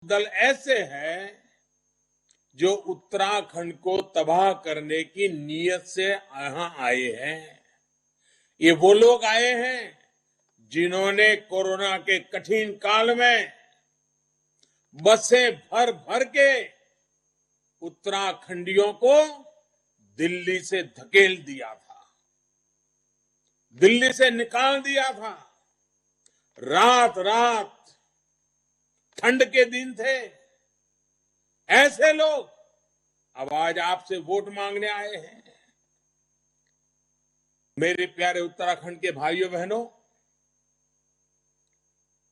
दल ऐसे हैं जो उत्तराखंड को तबाह करने की नीयत से यहां आए हैं। ये वो लोग आए हैं जिन्होंने कोरोना के कठिन काल में बसें भर भर के उत्तराखंडियों को दिल्ली से धकेल दिया था, दिल्ली से निकाल दिया था। रात रात ठंड के दिन थे। ऐसे लोग अब आज आपसे वोट मांगने आए हैं। मेरे प्यारे उत्तराखंड के भाइयों बहनों,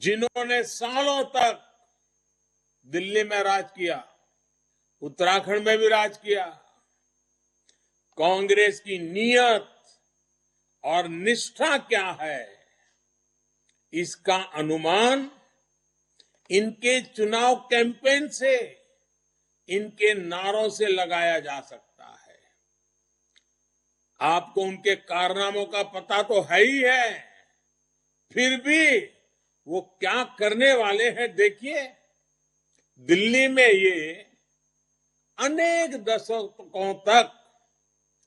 जिन्होंने सालों तक दिल्ली में राज किया, उत्तराखंड में भी राज किया, कांग्रेस की नीयत और निष्ठा क्या है, इसका अनुमान इनके चुनाव कैंपेन से, इनके नारों से लगाया जा सकता है। आपको उनके कारनामों का पता तो है ही है, फिर भी वो क्या करने वाले हैं देखिए। दिल्ली में ये अनेक दशकों तक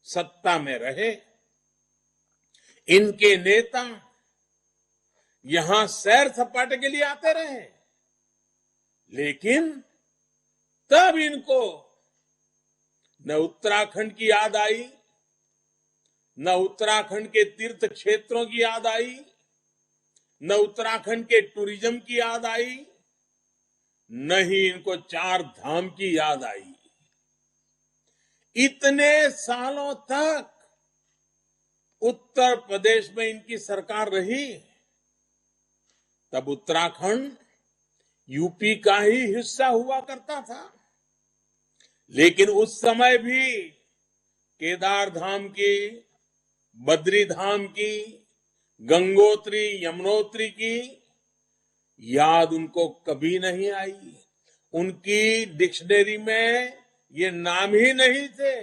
सत्ता में रहे। इनके नेता यहां सैर सपाटे के लिए आते रहे, लेकिन तब इनको न उत्तराखंड की याद आई, न उत्तराखंड के तीर्थ क्षेत्रों की याद आई, न उत्तराखंड के टूरिज्म की याद आई, न ही इनको चार धाम की याद आई। इतने सालों तक उत्तर प्रदेश में इनकी सरकार रही, तब उत्तराखंड यूपी का ही हिस्सा हुआ करता था। लेकिन उस समय भी केदार धाम की, बद्री धाम की, गंगोत्री, यमुनोत्री की याद उनको कभी नहीं आई। उनकी डिक्शनरी में ये नाम ही नहीं थे।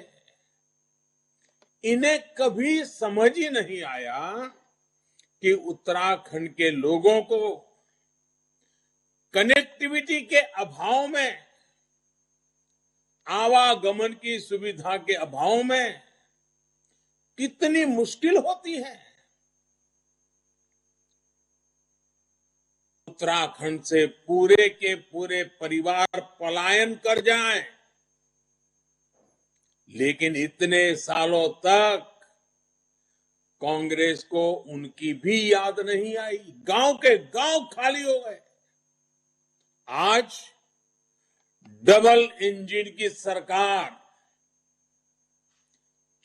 इन्हें कभी समझ ही नहीं आया कि उत्तराखंड के लोगों को कनेक्टिविटी के अभाव में, आवागमन की सुविधा के अभाव में कितनी मुश्किल होती है। उत्तराखंड से पूरे के पूरे परिवार पलायन कर जाएं, लेकिन इतने सालों तक कांग्रेस को उनकी भी याद नहीं आई। गांव के गांव खाली हो गए। आज डबल इंजन की सरकार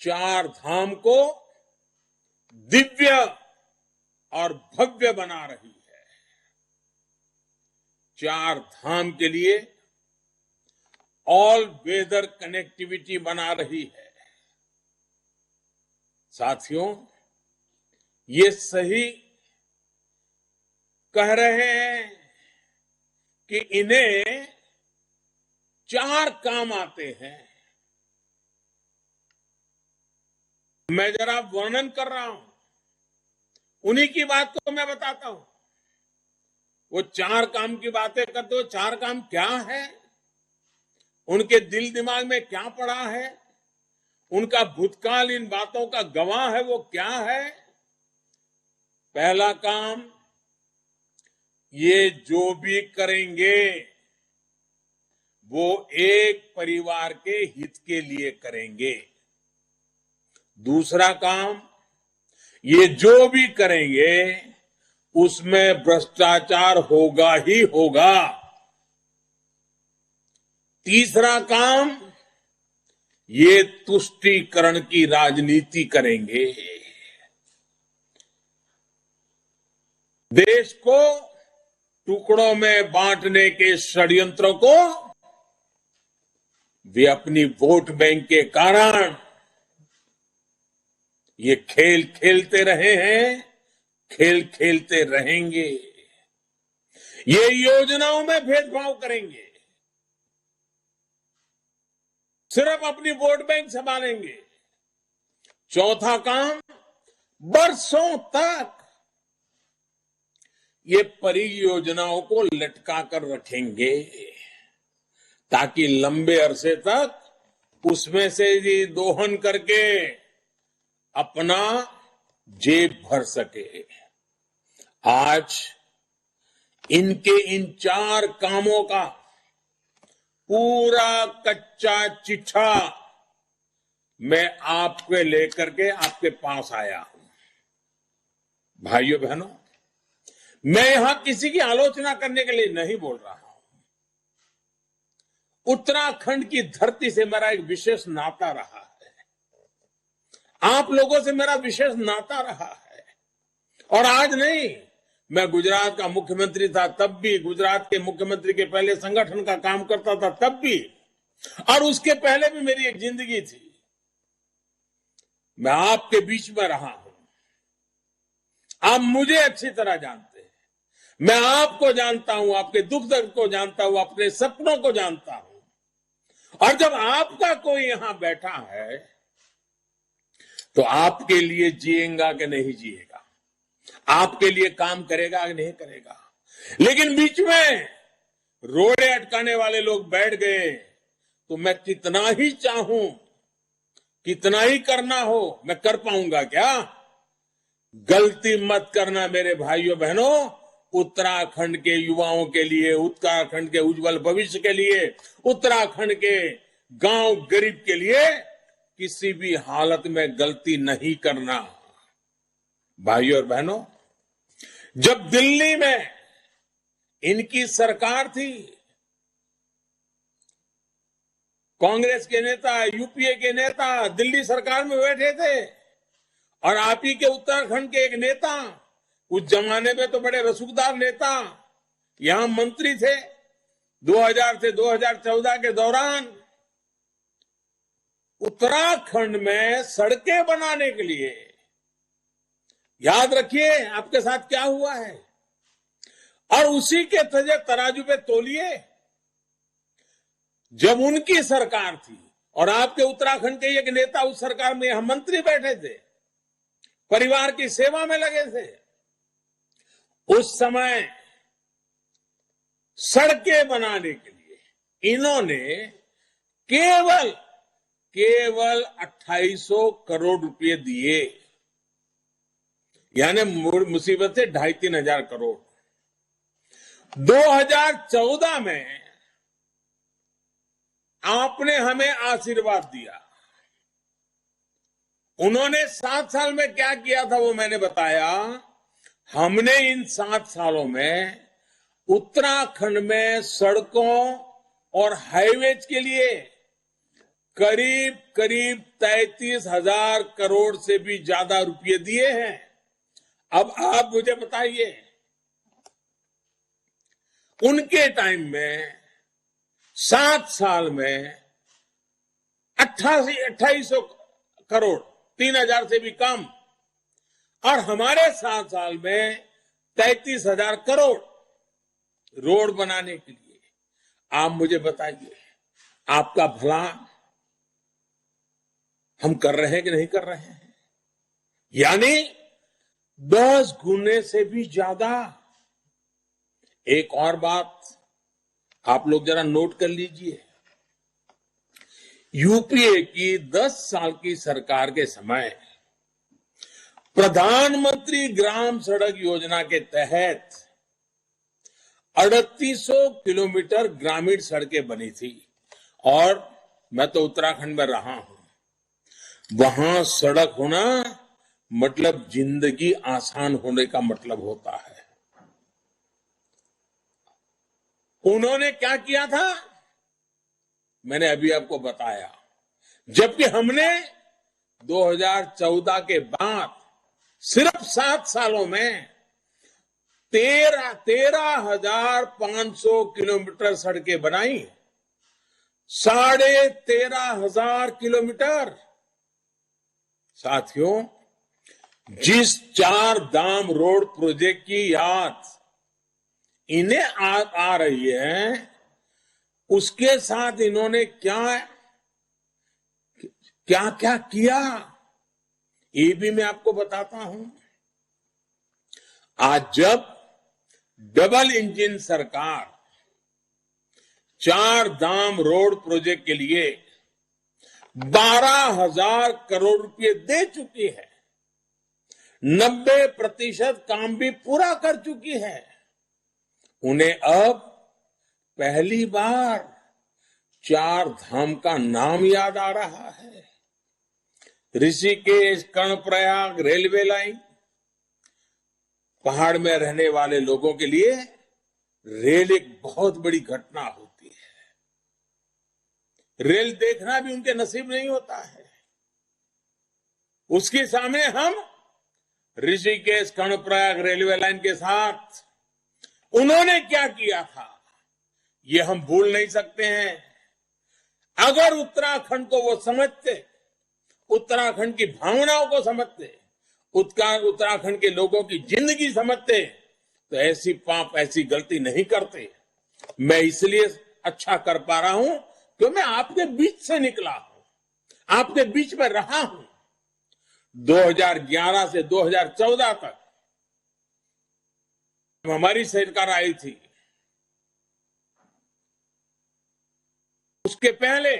चार धाम को दिव्य और भव्य बना रही है। चार धाम के लिए ऑल वेदर कनेक्टिविटी बना रही है। साथियों, ये सही कह रहे हैं कि इन्हें चार काम आते हैं। मैं जरा वर्णन कर रहा हूं, उन्हीं की बात को मैं बताता हूं। वो चार काम की बातें करते हो, चार काम क्या है, उनके दिल दिमाग में क्या पड़ा है, उनका भूतकाल इन बातों का गवाह है, वो क्या है। पहला काम, ये जो भी करेंगे वो एक परिवार के हित के लिए करेंगे। दूसरा काम, ये जो भी करेंगे उसमें भ्रष्टाचार होगा ही होगा। तीसरा काम, ये तुष्टीकरण की राजनीति करेंगे। देश को टुकड़ों में बांटने के षड्यंत्रों को वे अपनी वोट बैंक के कारण ये खेल खेलते रहे हैं, खेल खेलते रहेंगे। ये योजनाओं में भेदभाव करेंगे, सिर्फ अपनी वोट बैंक संभालेंगे। चौथा काम, बरसों तक ये परियोजनाओं को लटका कर रखेंगे। ताकि लंबे अरसे तक उसमें से ही दोहन करके अपना जेब भर सके। आज इनके इन 4 कामों का पूरा कच्चा चिट्ठा मैं आपके लेकर के आपके पास आया हूं। भाइयों बहनों, मैं यहां किसी की आलोचना करने के लिए नहीं बोल रहा हूं। उत्तराखंड की धरती से मेरा एक विशेष नाता रहा है, आप लोगों से मेरा विशेष नाता रहा है। और आज नहीं, मैं गुजरात का मुख्यमंत्री था तब भी, गुजरात के मुख्यमंत्री के पहले संगठन का काम करता था तब भी, और उसके पहले भी मेरी एक जिंदगी थी। मैं आपके बीच में रहा हूं, आप मुझे अच्छी तरह जानते हैं, मैं आपको जानता हूं, आपके दुख दर्द को जानता हूं, अपने सपनों को जानता हूं। और जब आपका कोई यहां बैठा है तो आपके लिए जिएगा कि नहीं जिएगा, आपके लिए काम करेगा कि नहीं करेगा। लेकिन बीच में रोड़े अटकाने वाले लोग बैठ गए तो मैं कितना ही चाहूं, कितना ही करना हो, मैं कर पाऊंगा क्या? गलती मत करना मेरे भाइयों बहनों। उत्तराखंड के युवाओं के लिए, उत्तराखंड के उज्जवल भविष्य के लिए, उत्तराखंड के गांव गरीब के लिए किसी भी हालत में गलती नहीं करना। भाइयों और बहनों, जब दिल्ली में इनकी सरकार थी, कांग्रेस के नेता, यूपीए के नेता दिल्ली सरकार में बैठे थे, और आप ही के उत्तराखंड के एक नेता, उस जमाने में तो बड़े रसूखदार नेता, यहां मंत्री थे 2000 से 2014 के दौरान। उत्तराखंड में सड़कें बनाने के लिए, याद रखिए आपके साथ क्या हुआ है, और उसी के तराजू पे तोलिए। जब उनकी सरकार थी और आपके उत्तराखंड के एक नेता उस सरकार में यहां मंत्री बैठे थे, परिवार की सेवा में लगे थे, उस समय सड़कें बनाने के लिए इन्होंने केवल 2800 करोड़ रुपए दिए, यानी मुसीबत से 2,500-3 हजार करोड़। 2014 में आपने हमें आशीर्वाद दिया, उन्होंने 7 साल में क्या किया था वो मैंने बताया। हमने इन 7 सालों में उत्तराखंड में सड़कों और हाईवेज के लिए करीब 33,000 करोड़ से भी ज्यादा रुपए दिए हैं। अब आप मुझे बताइए, उनके टाइम में 7 साल में 2800 करोड़, 3,000 से भी कम, और हमारे 7 साल में 33,000 करोड़ रोड बनाने के लिए। आप मुझे बताइए, आपका भला हम कर रहे हैं कि नहीं कर रहे हैं? यानी 10 गुने से भी ज्यादा। एक और बात आप लोग जरा नोट कर लीजिए, यूपीए की 10 साल की सरकार के समय प्रधानमंत्री ग्राम सड़क योजना के तहत 3800 किलोमीटर ग्रामीण सड़कें बनी थी। और मैं तो उत्तराखंड में रहा हूं, वहां सड़क होना मतलब जिंदगी आसान होने का मतलब होता है। उन्होंने क्या किया था मैंने अभी आपको बताया, जबकि हमने 2014 के बाद सिर्फ 7 सालों में 13,500 किलोमीटर सड़कें बनाई, 13,500 किलोमीटर। साथियों, जिस 4 धाम रोड प्रोजेक्ट की याद इन्हें आ रही है, उसके साथ इन्होंने क्या क्या किया ये भी मैं आपको बताता हूं। आज जब डबल इंजन सरकार चार धाम रोड प्रोजेक्ट के लिए 12,000 करोड़ रुपए दे चुकी है। 90% काम भी पूरा कर चुकी है। उन्हें अब पहली बार चार धाम का नाम याद आ रहा है। ऋषिकेश कर्णप्रयाग रेलवे लाइन, पहाड़ में रहने वाले लोगों के लिए रेल एक बहुत बड़ी घटना होती है। रेल देखना भी उनके नसीब नहीं होता है। उसके सामने हम ऋषिकेश कर्णप्रयाग रेलवे लाइन के साथ उन्होंने क्या किया था, ये हम भूल नहीं सकते हैं। अगर उत्तराखंड को वो समझते, उत्तराखंड की भावनाओं को समझते, उत्तराखंड के लोगों की जिंदगी समझते, तो ऐसी पाप, ऐसी गलती नहीं करते। मैं इसलिए अच्छा कर पा रहा हूं कि मैं आपके बीच से निकला हूं, आपके बीच में रहा हूं। 2011 से 2014 तक हमारी सरकार आई थी, उसके पहले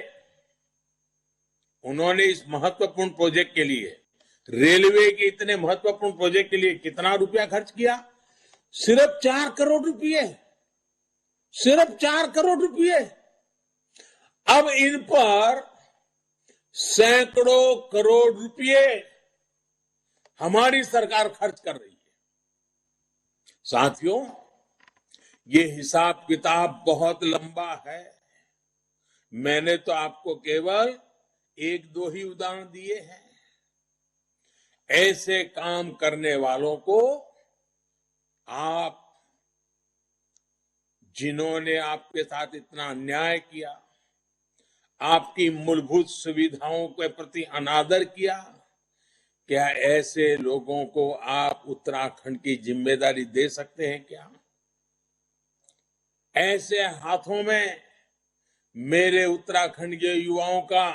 उन्होंने इस महत्वपूर्ण प्रोजेक्ट के लिए, रेलवे के इतने महत्वपूर्ण प्रोजेक्ट के लिए कितना रुपया खर्च किया? सिर्फ 4 करोड़ रुपए, सिर्फ 4 करोड़ रुपए। अब इन पर सैकड़ों करोड़ रुपए हमारी सरकार खर्च कर रही है। साथियों, ये हिसाब किताब बहुत लंबा है। मैंने तो आपको केवल 1-2 ही उदाहरण दिए हैं। ऐसे काम करने वालों को आप, जिन्होंने आपके साथ इतना अन्याय किया, आपकी मूलभूत सुविधाओं के प्रति अनादर किया, क्या ऐसे लोगों को आप उत्तराखंड की जिम्मेदारी दे सकते हैं क्या? ऐसे हाथों में मेरे उत्तराखंड के युवाओं का,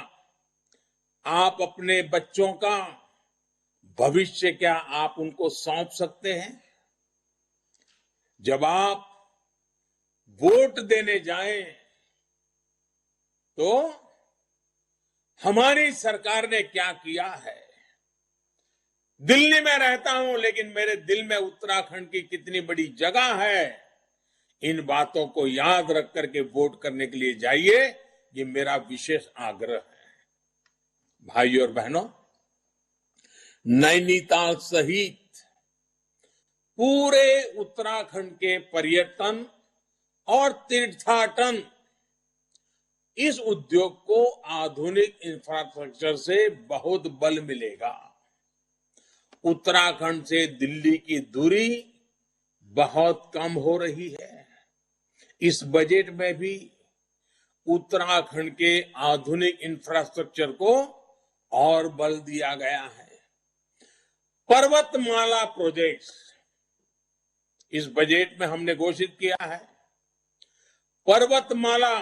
आप अपने बच्चों का भविष्य क्या आप उनको सौंप सकते हैं? जब आप वोट देने जाएं तो हमारी सरकार ने क्या किया है? दिल्ली में रहता हूं, लेकिन मेरे दिल में उत्तराखंड की कितनी बड़ी जगह है, इन बातों को याद रख करके वोट करने के लिए जाइए, ये मेरा विशेष आग्रह है। भाइयों और बहनों, नैनीताल सहित पूरे उत्तराखंड के पर्यटन और तीर्थाटन, इस उद्योग को आधुनिक इंफ्रास्ट्रक्चर से बहुत बल मिलेगा। उत्तराखंड से दिल्ली की दूरी बहुत कम हो रही है। इस बजट में भी उत्तराखंड के आधुनिक इंफ्रास्ट्रक्चर को और बल दिया गया है। पर्वतमाला प्रोजेक्ट्स इस बजट में हमने घोषित किया है। पर्वतमाला,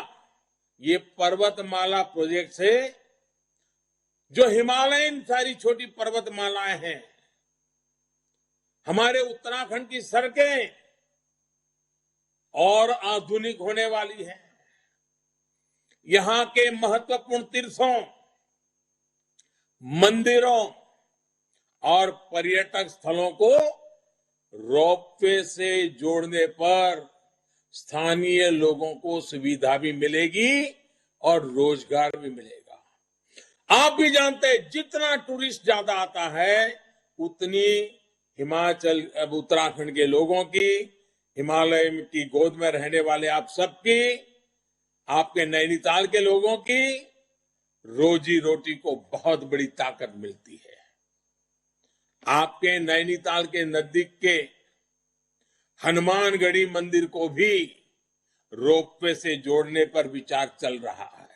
ये पर्वतमाला प्रोजेक्ट से जो हिमालयन सारी छोटी पर्वतमालाएं हैं, हमारे उत्तराखंड की सड़कें और आधुनिक होने वाली है। यहां के महत्वपूर्ण तीर्थों, मंदिरों और पर्यटक स्थलों को रोपवे से जोड़ने पर स्थानीय लोगों को सुविधा भी मिलेगी और रोजगार भी मिलेगा। आप भी जानते हैं, जितना टूरिस्ट ज्यादा आता है, उतनी हिमाचल, अब उत्तराखंड के लोगों की, हिमालय की गोद में रहने वाले आप सबकी, आपके नैनीताल के लोगों की रोजी रोटी को बहुत बड़ी ताकत मिलती है। आपके नैनीताल के नजदीक के हनुमानगढ़ी मंदिर को भी रोपवे से जोड़ने पर विचार चल रहा है।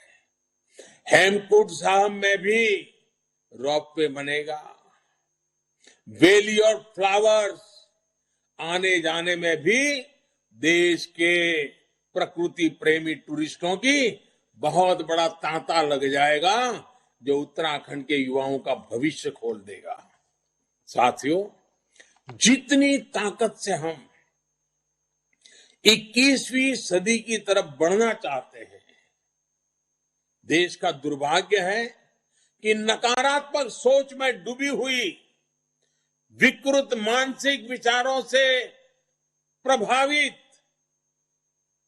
हेमकुंड साहब में भी रोपवे बनेगा। वैली और फ्लावर्स आने जाने में भी देश के प्रकृति प्रेमी टूरिस्टों की बहुत बड़ा तांता लग जाएगा, जो उत्तराखंड के युवाओं का भविष्य खोल देगा। साथियों, जितनी ताकत से हम 21वीं सदी की तरफ बढ़ना चाहते हैं। देश का दुर्भाग्य है कि नकारात्मक सोच में डूबी हुई विकृत मानसिक विचारों से प्रभावित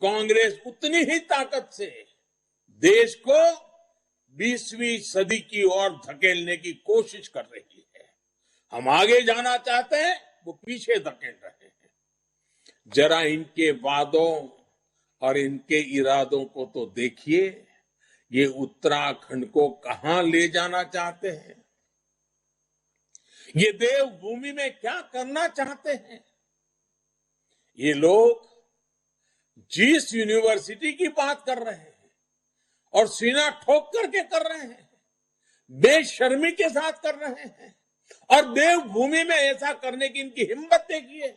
कांग्रेस उतनी ही ताकत से देश को 20वीं सदी की ओर धकेलने की कोशिश कर रही है। हम आगे जाना चाहते हैं, वो पीछे धकेल रहे हैं। जरा इनके वादों और इनके इरादों को तो देखिए, ये उत्तराखंड को कहां ले जाना चाहते हैं, ये देवभूमि में क्या करना चाहते हैं। ये लोग जिस यूनिवर्सिटी की बात कर रहे हैं और सीना ठोक करके कर रहे हैं, बेशर्मी के साथ कर रहे हैं, और देवभूमि में ऐसा करने की इनकी हिम्मत देखिए।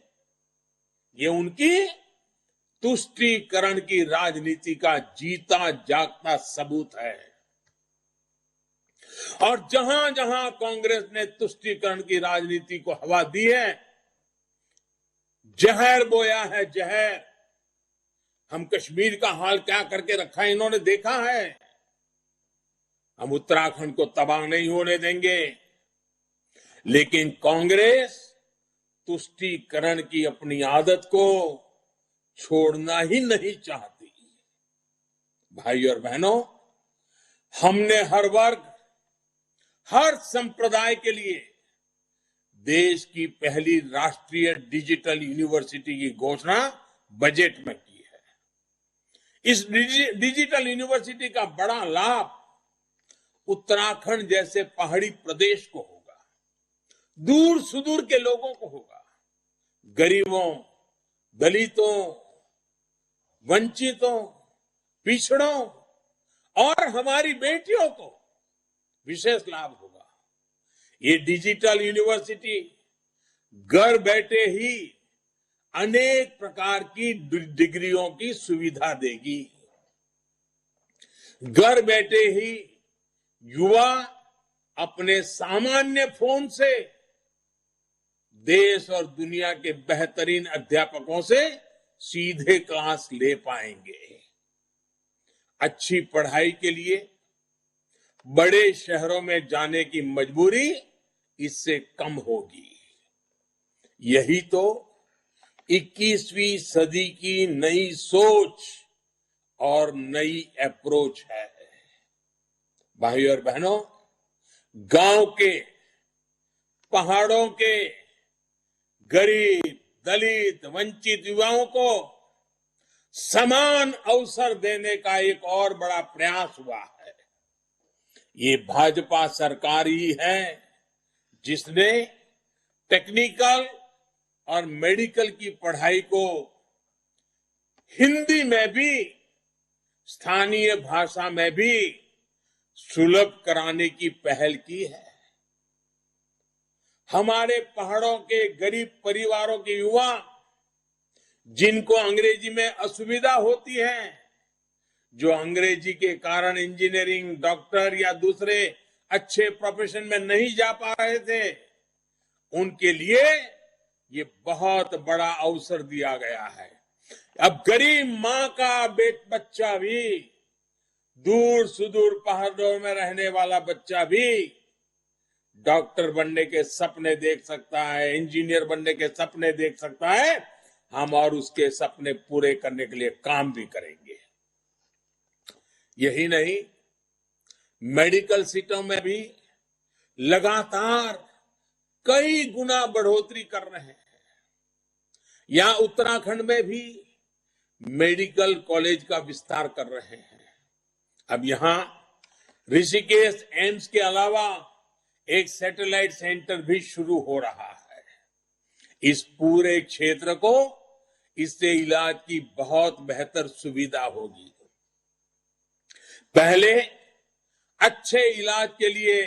ये उनकी तुष्टीकरण की राजनीति का जीता जागता सबूत है। और जहां जहां कांग्रेस ने तुष्टीकरण की राजनीति को हवा दी है, जहर बोया है, जहर। हम कश्मीर का हाल क्या करके रखा है इन्होंने देखा है। हम उत्तराखंड को तबाह नहीं होने देंगे, लेकिन कांग्रेस तुष्टीकरण की अपनी आदत को छोड़ना ही नहीं चाहती। भाई और बहनों, हमने हर वर्ग, हर संप्रदाय के लिए देश की पहली राष्ट्रीय डिजिटल यूनिवर्सिटी की घोषणा बजट में की है। इस डिजिटल यूनिवर्सिटी का बड़ा लाभ उत्तराखंड जैसे पहाड़ी प्रदेश को होगा, दूर सुदूर के लोगों को होगा। गरीबों, दलितों, वंचितों, पिछड़ों और हमारी बेटियों को विशेष लाभ होगा। ये डिजिटल यूनिवर्सिटी घर बैठे ही अनेक प्रकार की डिग्रियों की सुविधा देगी। घर बैठे ही युवा अपने सामान्य फोन से देश और दुनिया के बेहतरीन अध्यापकों से सीधे क्लास ले पाएंगे। अच्छी पढ़ाई के लिए बड़े शहरों में जाने की मजबूरी इससे कम होगी। यही तो 21वीं सदी की नई सोच और नई अप्रोच है। भाई और बहनों, गांव के, पहाड़ों के गरीब, दलित, वंचित युवाओं को समान अवसर देने का एक और बड़ा प्रयास हुआ है। ये भाजपा सरकार ही है जिसने टेक्निकल और मेडिकल की पढ़ाई को हिंदी में भी, स्थानीय भाषा में भी सुलभ कराने की पहल की है। हमारे पहाड़ों के गरीब परिवारों के युवा जिनको अंग्रेजी में असुविधा होती है, जो अंग्रेजी के कारण इंजीनियरिंग, डॉक्टर या दूसरे अच्छे प्रोफेशन में नहीं जा पा रहे थे, उनके लिए ये बहुत बड़ा अवसर दिया गया है। अब गरीब मां का बच्चा भी, दूर सुदूर पहाड़ों में रहने वाला बच्चा भी डॉक्टर बनने के सपने देख सकता है, इंजीनियर बनने के सपने देख सकता है। हम और उसके सपने पूरे करने के लिए काम भी करेंगे। यही नहीं, मेडिकल सीटों में भी लगातार कई गुना बढ़ोतरी कर रहे हैं। यहां उत्तराखंड में भी मेडिकल कॉलेज का विस्तार कर रहे हैं। अब यहां ऋषिकेश एम्स के अलावा एक सैटेलाइट सेंटर भी शुरू हो रहा है। इस पूरे क्षेत्र को इससे इलाज की बहुत बेहतर सुविधा होगी। पहले अच्छे इलाज के लिए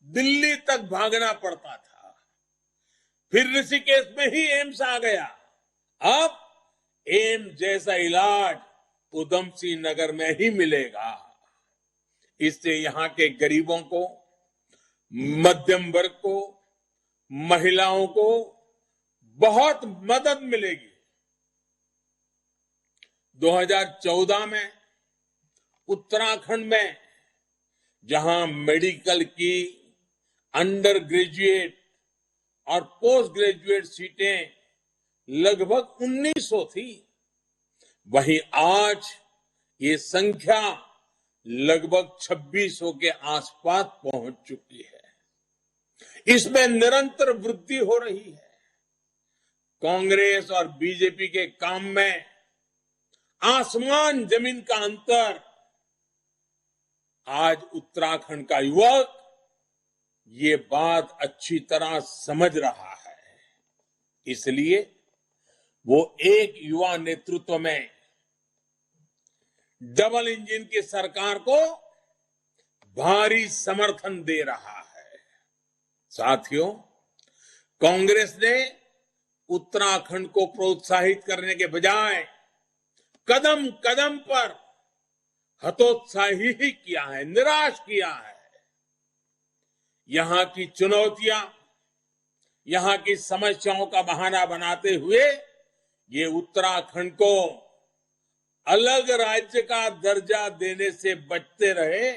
दिल्ली तक भागना पड़ता था, फिर ऋषिकेश में ही एम्स आ गया। अब एम्स जैसा इलाज उधम सिंह नगर में ही मिलेगा। इससे यहां के गरीबों को, मध्यम वर्ग को, महिलाओं को बहुत मदद मिलेगी। 2014 में उत्तराखंड में जहां मेडिकल की अंडर ग्रेजुएट और पोस्ट ग्रेजुएट सीटें लगभग 1900 थी, वहीं आज ये संख्या लगभग 2600 के आसपास पहुंच चुकी है। इसमें निरंतर वृद्धि हो रही है। कांग्रेस और बीजेपी के काम में आसमान जमीन का अंतर आज उत्तराखंड का युवक ये बात अच्छी तरह समझ रहा है। इसलिए वो एक युवा नेतृत्व में डबल इंजन की सरकार को भारी समर्थन दे रहा है। साथियों, कांग्रेस ने उत्तराखंड को प्रोत्साहित करने के बजाय कदम कदम पर हतोत्साही ही किया है, निराश किया है। यहां की चुनौतियां, यहां की समस्याओं का बहाना बनाते हुए ये उत्तराखंड को अलग राज्य का दर्जा देने से बचते रहे।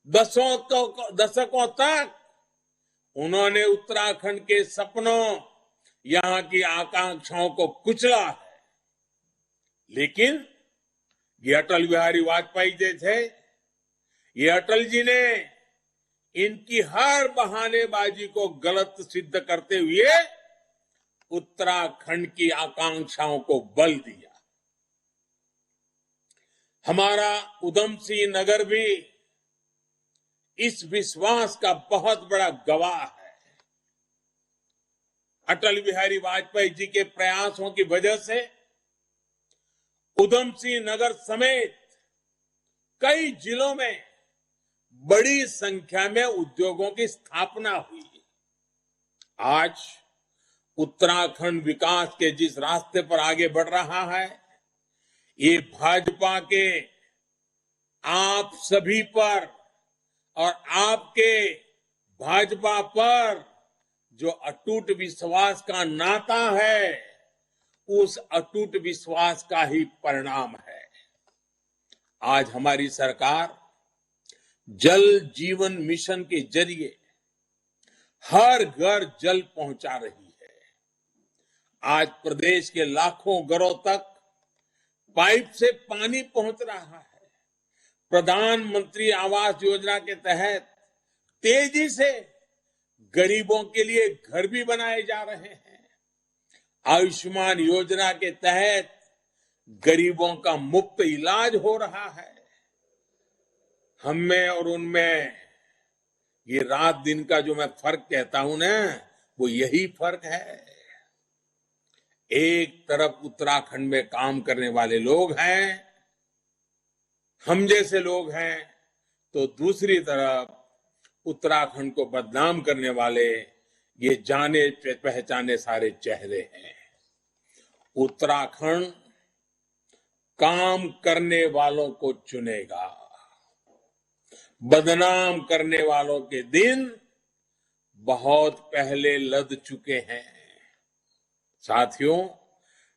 दशकों तक उन्होंने उत्तराखंड के सपनों, यहां की आकांक्षाओं को कुचला है। लेकिन ये अटल बिहारी वाजपेयी जी थे, ये अटल जी ने इनकी हर बहानेबाजी को गलत सिद्ध करते हुए उत्तराखंड की आकांक्षाओं को बल दिया। हमारा उधम सिंह नगर भी इस विश्वास का बहुत बड़ा गवाह है। अटल बिहारी वाजपेयी जी के प्रयासों की वजह से उधम सिंह नगर समेत कई जिलों में बड़ी संख्या में उद्योगों की स्थापना हुई। आज उत्तराखंड विकास के जिस रास्ते पर आगे बढ़ रहा है, ये भाजपा के आप सभी पर और आपके भाजपा पर जो अटूट विश्वास का नाता है, उस अटूट विश्वास का ही परिणाम है। आज हमारी सरकार जल जीवन मिशन के जरिए हर घर जल पहुंचा रही है। आज प्रदेश के लाखों घरों तक पाइप से पानी पहुंच रहा है। प्रधानमंत्री आवास योजना के तहत तेजी से गरीबों के लिए घर भी बनाए जा रहे हैं। आयुष्मान योजना के तहत गरीबों का मुफ्त इलाज हो रहा है। हम में और उनमें ये रात दिन का जो मैं फर्क कहता हूं ना, वो यही फर्क है। एक तरफ उत्तराखंड में काम करने वाले लोग हैं, हम जैसे लोग हैं, तो दूसरी तरफ उत्तराखंड को बदनाम करने वाले ये जाने पहचाने सारे चेहरे हैं। उत्तराखंड काम करने वालों को चुनेगा। बदनाम करने वालों के दिन बहुत पहले लद चुके हैं। साथियों,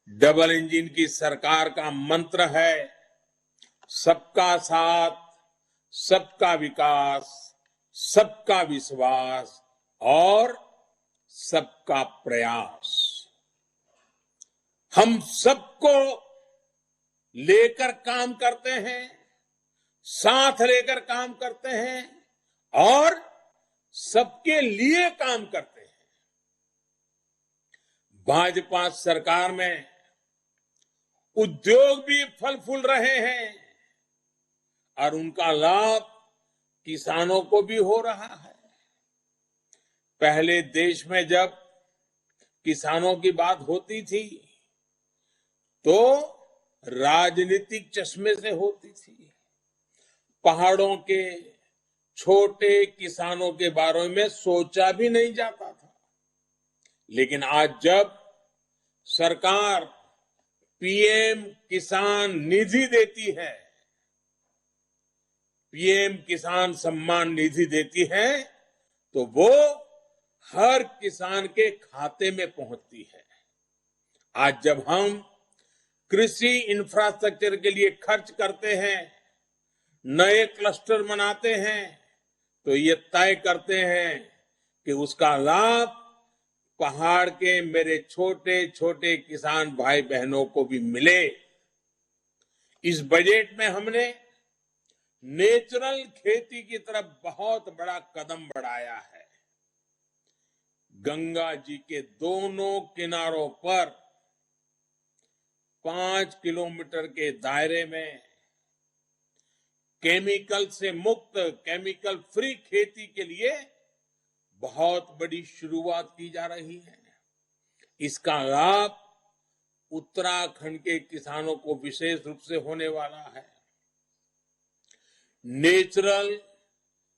डबल इंजन की सरकार का मंत्र है सबका साथ, सबका विकास, सबका विश्वास और सबका प्रयास। हम सबको लेकर काम करते हैं, साथ लेकर काम करते हैं और सबके लिए काम करते हैं। भाजपा सरकार में उद्योग भी फल फूल रहे हैं और उनका लाभ किसानों को भी हो रहा है। पहले देश में जब किसानों की बात होती थी तो राजनीतिक चश्मे से होती थी। पहाड़ों के छोटे किसानों के बारे में सोचा भी नहीं जाता था। लेकिन आज जब सरकार पीएम किसान निधि देती है, पीएम किसान सम्मान निधि देती है, तो वो हर किसान के खाते में पहुंचती है। आज जब हम कृषि इंफ्रास्ट्रक्चर के लिए खर्च करते हैं, नए क्लस्टर बनाते हैं, तो ये तय करते हैं कि उसका लाभ पहाड़ के मेरे छोटे छोटे किसान भाई बहनों को भी मिले। इस बजट में हमने नेचुरल खेती की तरफ बहुत बड़ा कदम बढ़ाया है। गंगा जी के दोनों किनारों पर 5 किलोमीटर के दायरे में केमिकल से मुक्त, केमिकल फ्री खेती के लिए बहुत बड़ी शुरुआत की जा रही है। इसका लाभ उत्तराखंड के किसानों को विशेष रूप से होने वाला है। नेचुरल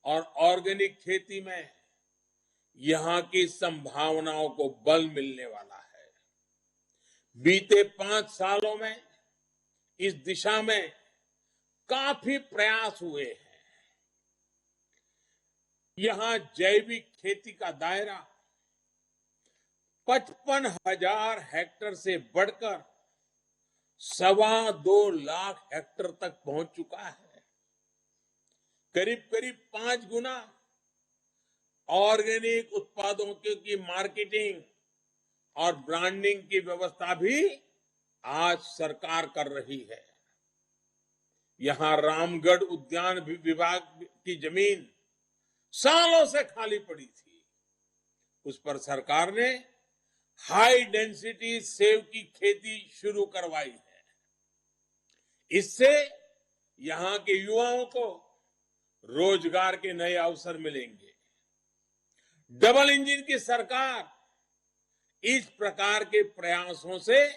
और ऑर्गेनिक खेती में यहां की संभावनाओं को बल मिलने वाला है। बीते 5 सालों में इस दिशा में काफी प्रयास हुए हैं। यहां जैविक खेती का दायरा 55,000 हेक्टेयर से बढ़कर 2.25 लाख हेक्टेयर तक पहुंच चुका है। करीब करीब 5 गुना ऑर्गेनिक उत्पादों की मार्केटिंग और ब्रांडिंग की व्यवस्था भी आज सरकार कर रही है। यहां रामगढ़ उद्यान विभाग की जमीन सालों से खाली पड़ी थी, उस पर सरकार ने हाई डेंसिटी सेब की खेती शुरू करवाई है। इससे यहां के युवाओं को रोजगार के नए अवसर मिलेंगे। डबल इंजन की सरकार इस प्रकार के प्रयासों से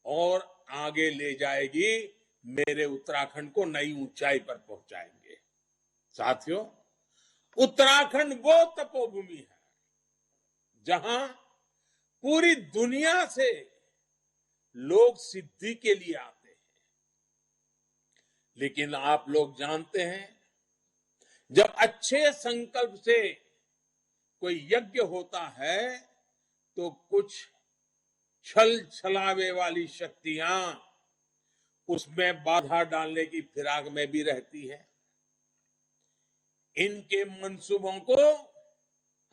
और आगे ले जाएगी, मेरे उत्तराखंड को नई ऊंचाई पर पहुंचाएंगे। साथियों, उत्तराखंड वो तपोभूमि है जहां पूरी दुनिया से लोग सिद्धि के लिए आते हैं। लेकिन आप लोग जानते हैं, जब अच्छे संकल्प से कोई यज्ञ होता है तो कुछ छल छलावे वाली शक्तियां उसमें बाधा डालने की फिराक में भी रहती है। इनके मंसूबों को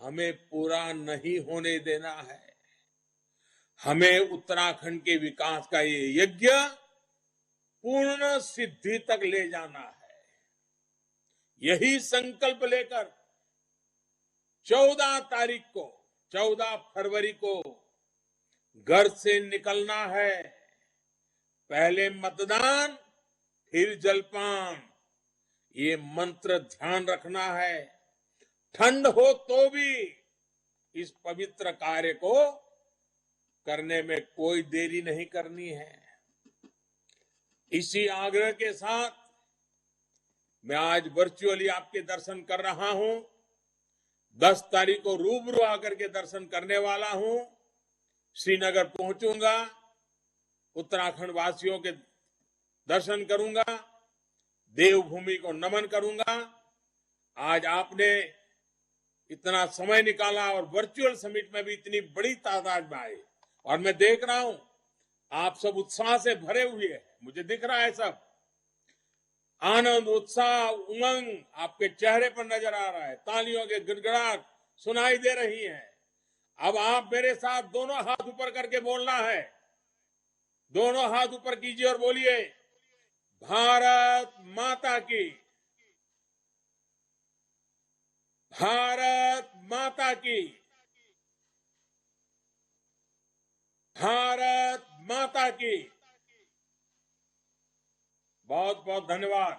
हमें पूरा नहीं होने देना है। हमें उत्तराखंड के विकास का ये यज्ञ पूर्ण सिद्धि तक ले जाना है। यही संकल्प लेकर 14 फरवरी को घर से निकलना है। पहले मतदान, फिर जलपान, ये मंत्र ध्यान रखना है। ठंड हो तो भी इस पवित्र कार्य को करने में कोई देरी नहीं करनी है। इसी आग्रह के साथ मैं आज वर्चुअली आपके दर्शन कर रहा हूं। 10 तारीख को रूबरू आकर के दर्शन करने वाला हूं। श्रीनगर पहुंचूंगा, उत्तराखंड वासियों के दर्शन करूंगा, देवभूमि को नमन करूंगा। आज आपने इतना समय निकाला और वर्चुअल समिट में भी इतनी बड़ी तादाद में आए, और मैं देख रहा हूं आप सब उत्साह से भरे हुए हैं। मुझे दिख रहा है सब आनंद, उत्साह, उमंग आपके चेहरे पर नजर आ रहा है। तालियों के गड़गड़ाहट सुनाई दे रही है। अब आप मेरे साथ दोनों हाथ ऊपर करके बोलना है। दोनों हाथ ऊपर कीजिए और बोलिए, भारत माता की, भारत माता की, भारत माता की। बहुत बहुत धन्यवाद।